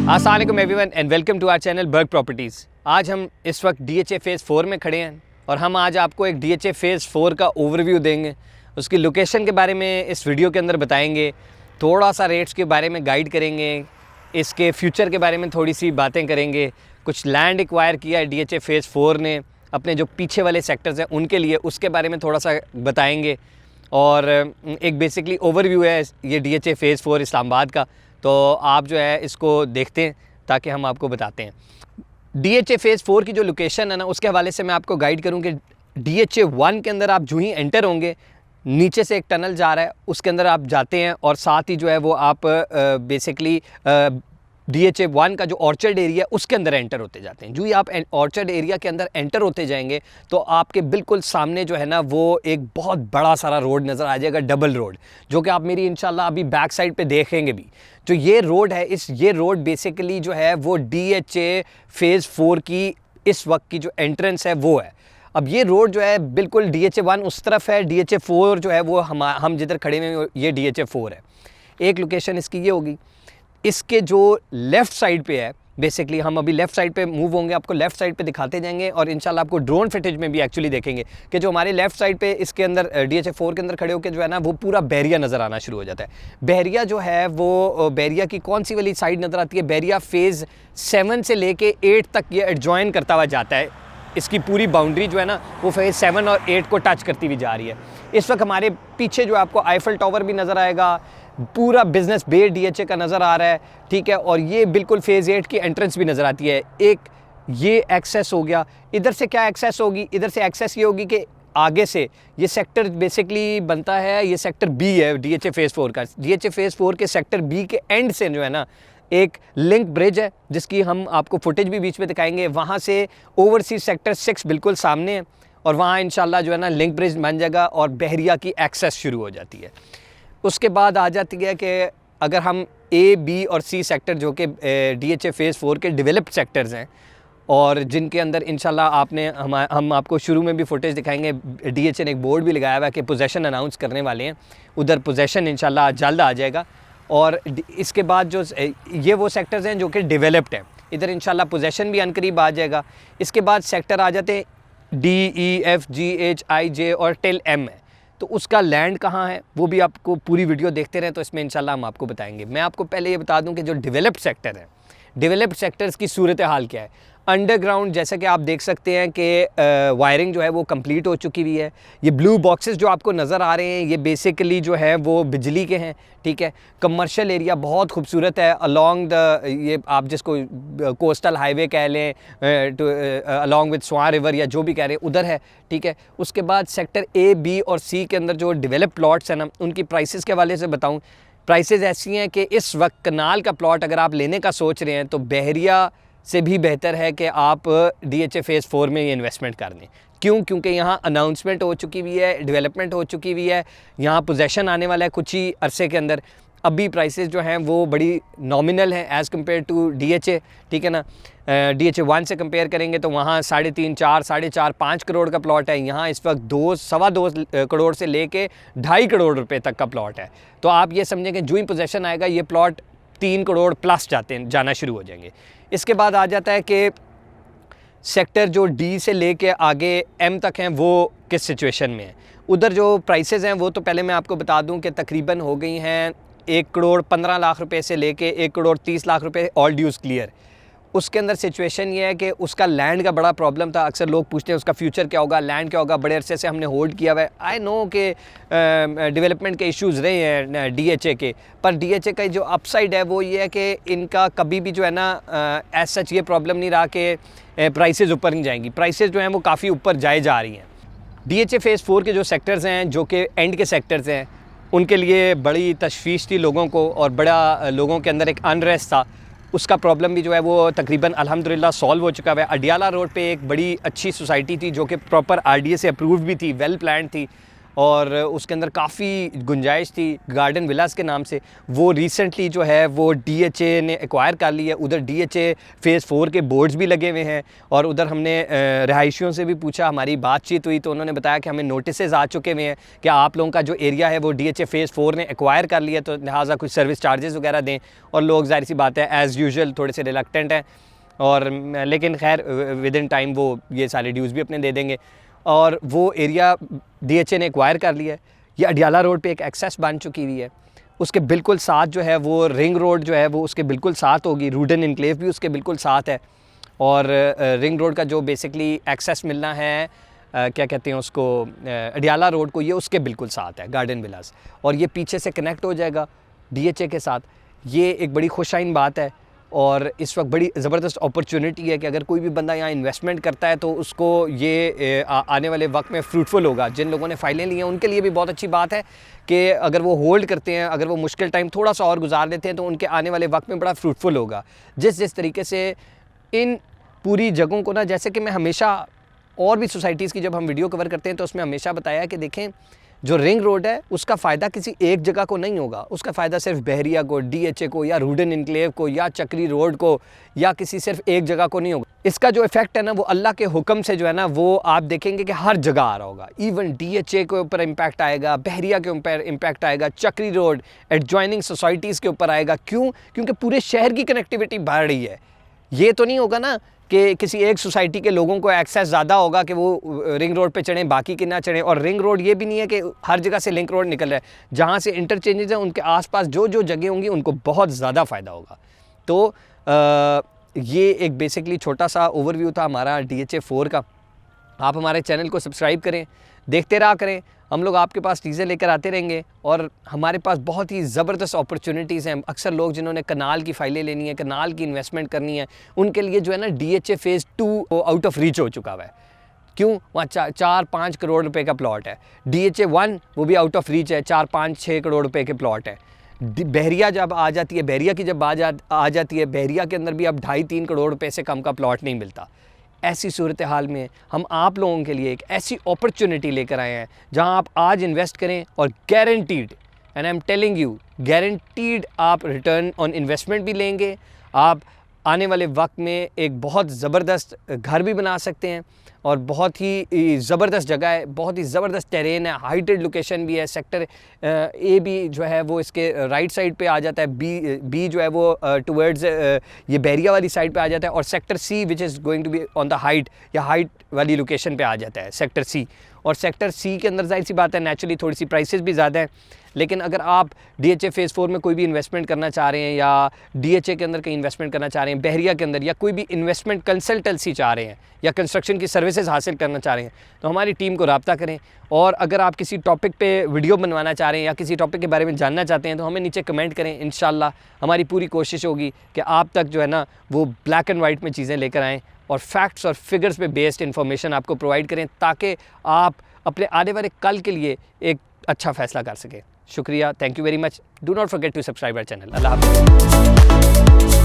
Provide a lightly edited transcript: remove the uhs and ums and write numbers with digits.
अस्सलाम वालेकुम everyone and welcome to our channel Burg properties. आज हम इस वक्त DHA फ़ेज़ 4 में खड़े हैं और हम आज आपको एक DHA फ़ेज़ 4 का ओवरव्यू देंगे। उसकी लोकेशन के बारे में इस वीडियो के अंदर बताएंगे, थोड़ा सा रेट्स के बारे में गाइड करेंगे, इसके फ्यूचर के बारे में थोड़ी सी बातें करेंगे। कुछ लैंड एक्वायर किया है DHA फ़ेज़ 4 ने अपने जो पीछे वाले सेक्टर्स हैं उनके लिए, उसके बारे में थोड़ा सा बताएंगे। और एक बेसिकली ओवरव्यू है ये DHA फ़ेज़ 4 इस्लामाबाद का, तो आप जो है इसको देखते हैं ताकि हम आपको बताते हैं। DHA फ़ेज़ 4 की जो लोकेशन है ना, उसके हवाले से मैं आपको गाइड करूँ कि DHA 1 के अंदर आप जो ही एंटर होंगे, नीचे से एक टनल जा रहा है, उसके अंदर आप जाते हैं और साथ ही जो है वो आप बेसिकली DHA 1 का जो ऑर्चर्ड एरिया उसके अंदर एंटर होते जाते हैं। जो ही आप ऑर्चर्ड एरिया के अंदर एंटर होते जाएंगे तो आपके बिल्कुल सामने जो है ना वो एक बहुत बड़ा सारा रोड नज़र आ जाएगा, डबल रोड, जो कि आप मेरी इंशाल्लाह अभी बैक साइड पे देखेंगे भी। जो ये रोड है, ये रोड बेसिकली जो है वो DHA फ़ेज़ 4 की इस वक्त की जो एंट्रेंस है वो है। अब ये रोड जो है बिल्कुल DHA 1 उस तरफ है, DHA 4 जो है वो हम जिधर खड़े हुए ये DHA 4 है। एक लोकेशन इसकी ये होगी। इसके जो लेफ़्ट साइड पे है, बेसिकली हम अभी लेफ़्ट साइड पे मूव होंगे, आपको लेफ़्ट साइड पे दिखाते जाएंगे और इंशाल्लाह आपको ड्रोन फुटेज में भी एक्चुअली देखेंगे कि जो हमारे लेफ़्ट साइड पे इसके अंदर DHA 4 के अंदर खड़े होकर जो है ना वो पूरा बहरिया नज़र आना शुरू हो जाता है। बहरिया जो है वो बहरिया की कौन सी वाली साइड नज़र आती है? बहरिया फ़ेज़ 7 से लेके 8 तक ये एडजॉइन करता हुआ जाता है। इसकी पूरी बाउंड्री जो है ना वो फ़ेज़ 7 और 8 को टच करती हुई जा रही है। इस वक्त हमारे पीछे जो आपको आईफल टावर भी नज़र आएगा, पूरा बिजनेस बे DHA का नज़र आ रहा है, ठीक है। और ये बिल्कुल फ़ेज़ 8 की एंट्रेंस भी नज़र आती है। एक ये एक्सेस हो गया। इधर से क्या एक्सेस होगी? इधर से एक्सेस ये होगी कि आगे से ये सेक्टर बेसिकली बनता है, ये सेक्टर B है DHA फ़ेज़ 4 का। DHA फ़ेज़ 4 के सेक्टर B के एंड से जो है ना एक लिंक ब्रिज है, जिसकी हम आपको फुटेज भी बीच में दिखाएंगे। वहाँ से ओवरसीज सेक्टर 6 बिल्कुल सामने है और वहाँ इंशाल्लाह जो है ना लिंक ब्रिज बन जाएगा और बहरिया की एक्सेस शुरू हो जाती है। उसके बाद आ जाती है कि अगर हम A, B और C सेक्टर जो कि DHA फ़ेज़ 4 के डेवलप्ड सेक्टर्स हैं और जिनके अंदर इंशाल्लाह हम आपको शुरू में भी फुटेज दिखाएंगे। DHA ने एक बोर्ड भी लगाया हुआ है कि पोजेसन अनाउंस करने वाले हैं, उधर पोजेसन इंशाल्लाह जल्द आ जाएगा। और इसके बाद जो ये वो सेक्टर्स हैं जो कि डेवलप्ड हैं, इधर इंशाल्लाह पोजेसन भी अनकरीब आ जाएगा। इसके बाद सेक्टर आ जाते हैं D, E, F, G, H, I, J और टिल M है। तो उसका लैंड कहाँ है वो भी आपको पूरी वीडियो देखते रहें, तो इसमें इंशाल्लाह हम आपको बताएंगे। मैं आपको पहले ये बता दूं कि जो डेवलप्ड सेक्टर है, डेवलप्ड सेक्टर्स की सूरत हाल क्या है। अंडरग्राउंड जैसा कि आप देख सकते हैं कि वायरिंग जो है वो कंप्लीट हो चुकी हुई है। ये ब्लू बॉक्सेस जो आपको नज़र आ रहे हैं ये बेसिकली जो है वो बिजली के हैं, ठीक है। कमर्शियल एरिया बहुत खूबसूरत है अलॉन्ग द, ये आप जिसको कोस्टल हाईवे कह लें, अलॉन्ग विद स्वां रिवर या जो भी कह रहे हैं उधर है, ठीक है। उसके बाद सेक्टर A, B और C के अंदर जो डेवलप प्लॉट्स हैं ना, उनकी प्राइसेस के हवाले से बताऊँ, प्राइसेस ऐसी हैं कि इस वक्त कनाल का प्लॉट अगर आप लेने का सोच रहे हैं तो बहरिया से भी बेहतर है कि आप DHA फ़ेज़ 4 में ये इन्वेस्टमेंट कर लें। क्यों? क्योंकि यहाँ अनाउंसमेंट हो चुकी हुई है, डेवलपमेंट हो चुकी हुई है, यहाँ पोजेसन आने वाला है कुछ ही अरसे के अंदर। अभी प्राइसेस जो हैं वो बड़ी नॉमिनल हैं एज़ कम्पेयर टू DHA, ठीक है ना। DHA 1 से कंपेयर करेंगे तो वहाँ 3.5, 4, 4.5, 5 करोड़ का प्लॉट है। यहाँ इस वक्त 2, सवा 2 करोड़ से लेके 2.5 करोड़ रुपए तक का प्लॉट है। तो आप ये समझें कि जो ही पोजेसन आएगा ये प्लॉट 3 करोड़ प्लस जाना शुरू हो जाएंगे। इसके बाद आ जाता है कि सेक्टर जो D से लेके आगे M तक हैं वो किस सिचुएशन में है। उधर जो प्राइसेस हैं वो तो पहले मैं आपको बता दूं कि तकरीबन हो गई हैं 1 करोड़ 15 लाख रुपए से लेके 1 करोड़ 30 लाख रुपए ऑल ड्यूज़ क्लियर। उसके अंदर सिचुएशन ये है कि उसका लैंड का बड़ा प्रॉब्लम था। अक्सर लोग पूछते हैं उसका फ्यूचर क्या होगा, लैंड क्या होगा। बड़े अरसे से हमने होल्ड किया हुआ है। आई नो कि डेवलपमेंट के इश्यूज़ रहे हैं DHA के, पर DHA का जो अपसाइड है वो ये है कि इनका कभी भी जो है ना एज सच ये प्रॉब्लम नहीं रहा कि प्राइसेस ऊपर नहीं जाएंगी। प्राइसेस जो हैं वो काफ़ी ऊपर जाए जा रही हैं। DHA फ़ेज़ 4 के जो सेक्टर्स हैं जो कि एंड के सेक्टर्स हैं, उनके लिए बड़ी तशवीश थी लोगों को और बड़ा लोगों के अंदर एक अनरेस्ट था। उसका प्रॉब्लम भी जो है वो तकरीबन अल्हम्दुलिल्लाह सॉल्व हो चुका है। अडियाला रोड पे एक बड़ी अच्छी सोसाइटी थी जो कि प्रॉपर RDA से अप्रूव भी थी, वेल प्लान थी। और उसके अंदर काफ़ी गुंजाइश थी गार्डन विलास के नाम से। वो रिसेंटली जो है वो DHA ने एक्वायर कर ली है। उधर DHA फ़ेज़ 4 के बोर्ड्स भी लगे हुए हैं और उधर हमने रहायशियों से भी पूछा, हमारी बातचीत हुई तो उन्होंने बताया कि हमें नोटिसेज आ चुके हुए हैं कि आप लोगों का जो एरिया है वो DHA फ़ेज़ 4 ने एक्वायर कर लिया, तो लिहाजा कुछ सर्विस चार्जेस वगैरह दें। और लोग ज़ाहिर सी बात है एज़ यूजुअल थोड़े से रिलक्टेंट हैं, और लेकिन खैर विद इन टाइम वो ये सारे ड्यूज़ भी अपने दे देंगे। और वो एरिया DHA ने एक्वायर कर लिया है। ये अडियाला रोड पे एक एक्सेस बन चुकी हुई है। उसके बिल्कुल साथ जो है वो रिंग रोड जो है वो उसके बिल्कुल साथ होगी। रूडन इनक्लेव भी उसके बिल्कुल साथ है। और रिंग रोड का जो बेसिकली एक्सेस मिलना है क्या कहते हैं उसको, अडियाला रोड को, ये उसके बिल्कुल साथ है गार्डन विलास। और ये पीछे से कनेक्ट हो जाएगा DHA के साथ। ये एक बड़ी खुशाइन बात है और इस वक्त बड़ी ज़बरदस्त अपॉर्चुनिटी है कि अगर कोई भी बंदा यहाँ इन्वेस्टमेंट करता है तो उसको ये आने वाले वक्त में फ्रूटफुल होगा। जिन लोगों ने फ़ाइलें ली हैं उनके लिए भी बहुत अच्छी बात है कि अगर वो होल्ड करते हैं, अगर वो मुश्किल टाइम थोड़ा सा और गुजार लेते हैं तो उनके आने वाले वक्त में बड़ा फ्रूटफुल होगा। जिस तरीके से इन पूरी जगहों को ना, जैसे कि मैं हमेशा और भी सोसाइटीज़ की जब हम वीडियो कवर करते हैं तो उसमें हमेशा बताया कि देखें जो रिंग रोड है उसका फ़ायदा किसी एक जगह को नहीं होगा, उसका फ़ायदा सिर्फ बहरिया को, DHA को, या रूडन इनक्लेव को, या चक्री रोड को, या किसी सिर्फ एक जगह को नहीं होगा। इसका जो इफ़ेक्ट है ना वो अल्लाह के हुक्म से जो है ना वो आप देखेंगे कि हर जगह आ रहा होगा। इवन DHA के ऊपर इम्पैक्ट आएगा, बहरिया के ऊपर इम्पैक्ट आएगा, चक्री रोड एडजॉइनिंग सोसाइटीज़ के ऊपर आएगा। क्यों? क्योंकि पूरे शहर की कनेक्टिविटी बढ़ रही है। ये तो नहीं होगा ना कि किसी एक सोसाइटी के लोगों को एक्सेस ज़्यादा होगा कि वो रिंग रोड पे चढ़ें, बाकी के ना चढ़ें। और रिंग रोड ये भी नहीं है कि हर जगह से लिंक रोड निकल रहा है। जहाँ से इंटरचेंजेस हैं उनके आसपास जो जो जगह होंगी उनको बहुत ज़्यादा फ़ायदा होगा। तो ये एक बेसिकली छोटा सा ओवरव्यू था हमारा DHA 4 का। आप हमारे चैनल को सब्सक्राइब करें, देखते रहा करें। हम लोग आपके पास चीज़ें लेकर आते रहेंगे और हमारे पास बहुत ही ज़बरदस्त अपॉर्चुनिटीज़ हैं। अक्सर लोग जिन्होंने कनाल की फ़ाइलें लेनी है, कनाल की इन्वेस्टमेंट करनी है, उनके लिए जो है ना DHA phase 2 out of reach हो चुका हुआ है। क्यों? वहाँ 4-5 करोड़ रुपए का प्लॉट है। DHA 1 वो भी आउट ऑफ रीच है, 4-5-6 करोड़ रुपए के प्लॉट है। बहरिया जब आ जाती है, बहरिया की जब आ जाती है, बहरिया के अंदर भी अब 2.5-3 करोड़ रुपए से कम का प्लॉट नहीं मिलता। ऐसी सूरत हाल में हम आप लोगों के लिए एक ऐसी अपॉर्चुनिटी लेकर आए हैं जहां आप आज इन्वेस्ट करें और guaranteed, and I am telling you, guaranteed आप रिटर्न ऑन इन्वेस्टमेंट भी लेंगे। आप आने वाले वक्त में एक बहुत ज़बरदस्त घर भी बना सकते हैं और बहुत ही ज़बरदस्त जगह है, बहुत ही ज़बरदस्त टेरेन है, हाइटेड लोकेशन भी है। सेक्टर A भी जो है वो इसके राइट साइड पे आ जाता है, बी जो है वो टुवर्ड्स ये बहरिया वाली साइड पे आ जाता है, और sector C which is going to be on the height या हाइट वाली लोकेशन पे आ जाता है सेक्टर C। और सेक्टर C के अंदर जाहिर सी बात है नेचुरली थोड़ी सी प्राइसेस भी ज़्यादा हैं। लेकिन अगर आप DHA फ़ेज़ 4 में कोई भी इन्वेस्टमेंट करना चाह रहे हैं या DHA के अंदर कहीं इन्वेस्टमेंट करना चाह रहे हैं, बहरिया के अंदर, या कोई भी इन्वेस्टमेंट कंसल्टेंसी चाह रहे हैं या कंस्ट्रक्शन की सर्विसेज हासिल करना चाह रहे हैं, तो हमारी टीम को रब्ता करें। और अगर आप किसी टॉपिक पे वीडियो बनवाना चाह रहे हैं या किसी टॉपिक के बारे में जानना चाहते हैं तो हमें नीचे कमेंट करें। इंशाल्लाह हमारी पूरी कोशिश होगी कि आप तक जो है ना वो ब्लैक एंड वाइट में चीज़ें लेकर आएँ और फैक्ट्स और फिगर्स पे बेस्ड इन्फॉर्मेशन आपको प्रोवाइड करें ताकि आप अपने आने वाले कल के लिए एक अच्छा फ़ैसला कर सकें। शुक्रिया, thank you very much. Do not forget to subscribe our channel. अल्लाह हाफ़िज़।